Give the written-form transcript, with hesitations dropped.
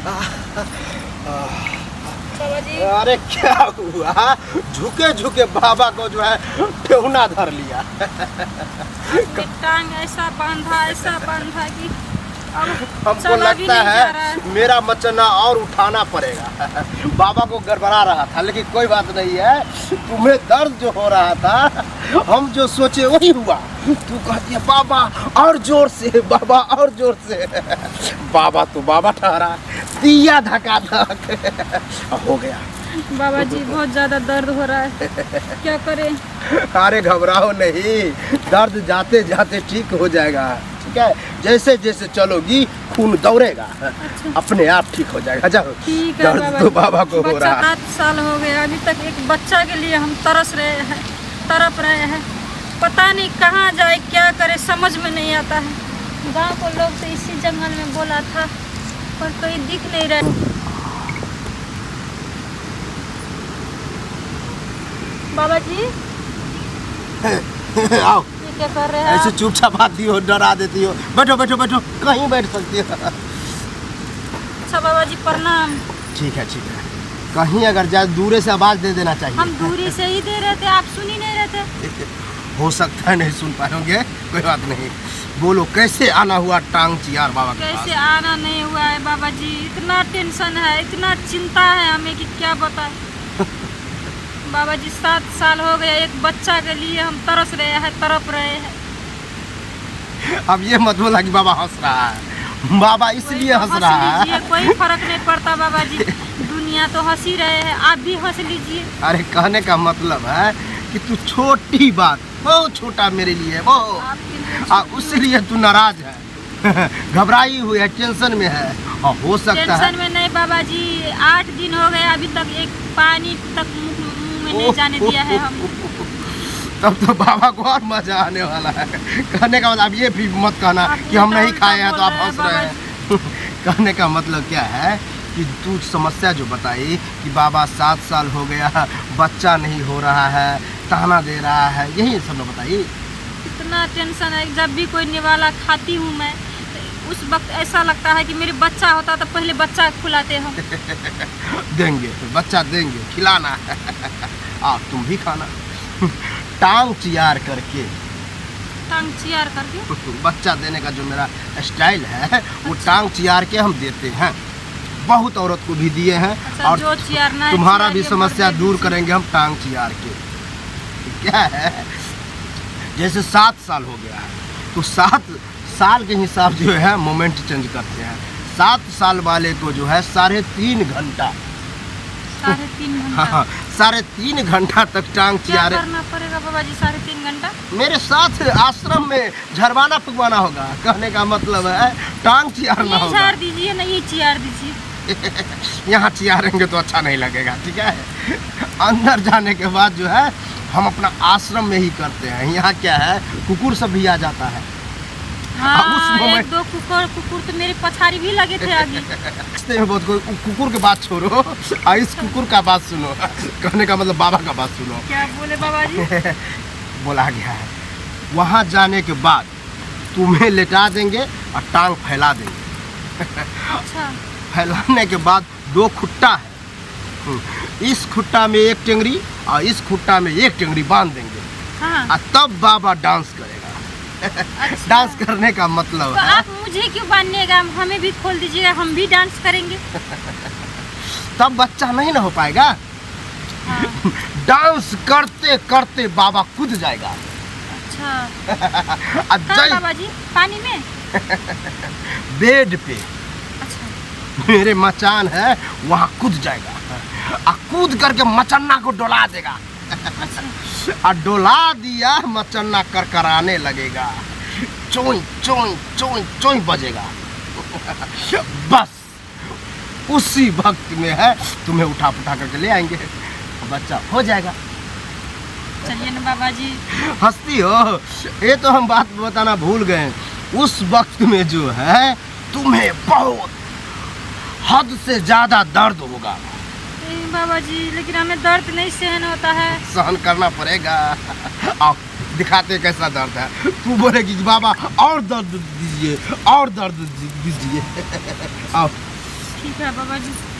बाबा जी अरे क्या हुआ? झुके झुके बाबा को जो है ठेहुना धर लिया। आपने टांग ऐसा बांधा कि अब हमको चला भी लगता नहीं जा रहा है मेरा मचना और उठाना पड़ेगा। बाबा को गड़बड़ा रहा था, लेकिन कोई बात नहीं है। तुम्हें दर्द जो हो रहा था, हम जो सोचे वही हुआ। तू कहती है बाबा और जोर से, बाबा और जोर से। बाबा तो बाबा ठहरा, दिया धका धक हो गया। बाबा जी बहुत ज्यादा दर्द हो रहा है, क्या करें? अरे घबराओ नहीं, दर्द जाते जाते ठीक हो जाएगा। ठीक है, जैसे जैसे चलोगी खून दौड़ेगा, अपने आप ठीक हो जाएगा। जाओ। ठीक है दर्द बाबा तो बाबा को हो रहा है। 7 साल हो गए, अभी तक एक बच्चा के लिए हम तरस रहे हैं, तड़प रहे हैं। पता नहीं कहाँ जाए, क्या करे, समझ में नहीं आता है। गांव को लोग तो इसी जंगल में बोला था, पर कोई दिख नहीं रहा। बाबा जी आओ, ये क्या कर रहे हैं ऐसे आप? चुपचाप आती हो, डरा देती हो। बैठो बैठो बैठो, कहीं बैठ सकती हो। अच्छा बाबा जी प्रणाम। ठीक है ठीक है। कहीं अगर जाए दूरे से आवाज दे देना चाहिए। हम दूरी से ही दे रहे थे, आप सुन ही नहीं रहे थे। हो सकता है नहीं सुन पाओगे, कोई बात नहीं। बोलो कैसे आना हुआ टांग चियार बाबा के कैसे पास? आना नहीं हुआ है बाबा जी, इतना टेंशन है, इतना चिंता है हमें कि क्या बताएं। बाबा जी 7 साल हो गया, एक बच्चा के लिए हम तरस रहे हैं, तड़प रहे हैं। अब ये मत बोला कि बाबा हंस रहा है। बाबा इसलिए हंस रहा लीजिए, है। कोई फर्क नहीं पड़ता बाबा जी, दुनिया तो हंस ही रहे हैं, आप भी हंस लीजिए। अरे कहने का मतलब है कि तू छोटी बात, बहुत छोटा मेरे लिए वो, आपके लिए इसलिए तू नाराज है। घबराई हुई है, टेंशन में है। और हो सकता है टेंशन में नहीं बाबा जी, 8 दिन हो गए, अभी तक एक पानी तक मुंह में नहीं जाने दिया है हम। तब तो बाबा को और मजा आने वाला है। कहने का मतलब ये भी मत कहना आप कि हम नहीं उल्टा खाए हैं तो बोल आप रहे हैं हंस रहे हैं। कहने का मतलब क्या है कि तू समस्या जो बताई कि बाबा 7 साल हो गया, बच्चा नहीं हो रहा है, ताना दे रहा है, यही सब ना बताइए। इतना टेंशन है, जब भी कोई निवाला खाती हूँ मैं, उस वक्त ऐसा लगता है कि मेरे बच्चा होता तो पहले बच्चा खिलाते हम। देंगे, बच्चा देंगे, खिलाना। आप तुम भी खाना। टांग चियार करके टांग चियार करके बच्चा देने का जो मेरा स्टाइल है, वो टांग चियार के हम देते हैं। बहुत औरत को भी दिए हैं। अच्छा, और जो चियारना है, तुम्हारा चियार भी के समस्या मर्दे दूर दीजिए। करेंगे हम टांग चियार के। क्या है, जैसे 7 साल हो गया है, तो 7 साल के हिसाब जो है मोमेंट चेंज करते हैं। 7 साल वाले को जो है 3.5 घंटा, 3.5 हाँ घंटा 3.5 घंटा तक टांग क्या चियारे। करना पड़ेगा बाबा जी? 3.5 घंटा मेरे साथ आश्रम में झरवाना फुकवाना होगा। कहने का मतलब है टांग चियारना ये होगा। झाड़ दीजिए ना, ये चियार दीजिए। यहाँ चियारेंगे तो अच्छा नहीं लगेगा। ठीक है, अंदर जाने के बाद जो है हम अपना आश्रम में ही करते हैं। यहाँ क्या है, कुकुर सब भी आ जाता है। हाँ, उस moment- 1-2 कुकुर तो मेरे पछाड़ी भी लगे थे आगे। रास्ते में बहुत कोई कुकुर के बात छोड़ो, इस कुकुर का बात सुनो। कहने का मतलब बाबा का बात सुनो। क्या बोले बाबा जी? बोला गया है वहाँ जाने के बाद तुम्हें लेटा देंगे और टांग फैला देंगे। अच्छा, फैलाने के बाद 2 खुट्टा है, इस खुट्टा में 1 टेंगरी और इस खुट्टा में 1 टेंगरी बांध देंगे। हाँ। और तब बाबा डांस करेगा। अच्छा। डांस करने का मतलब तो है आप मुझे क्यों बांधिएगा, हमें भी खोल दीजिएगा, हम भी डांस करेंगे। तब बच्चा नहीं ना हो पाएगा। हाँ। डांस करते करते बाबा कूद जाएगा। अच्छा, और कहाँ जय बाबा जी? पानी में? बेड पे अच्छा, मेरे मचान है, वहाँ कूद जाएगा। और कूद करके मचन्ना को डोला देगा। और डोला दिया, मचन्ना करकराने लगेगा, चोई चोई चोई चोई बजेगा। बस उसी वक्त में है तुम्हें उठा पुठा करके ले आएंगे, बच्चा हो जाएगा। चलिए ना बाबा जी। हंसती हो, ये तो हम बात बताना भूल गए। उस वक्त में जो है तुम्हें बहुत हद से ज्यादा दर्द होगा। नहीं बाबा जी, लेकिन हमें दर्द नहीं सहन होता है। सहन करना पड़ेगा। आओ दिखाते कैसा दर्द है। तू बोलेगी कि बाबा और दर्द दीजिए, और दर्द दीजिए। आओ ठीक है बाबा जी।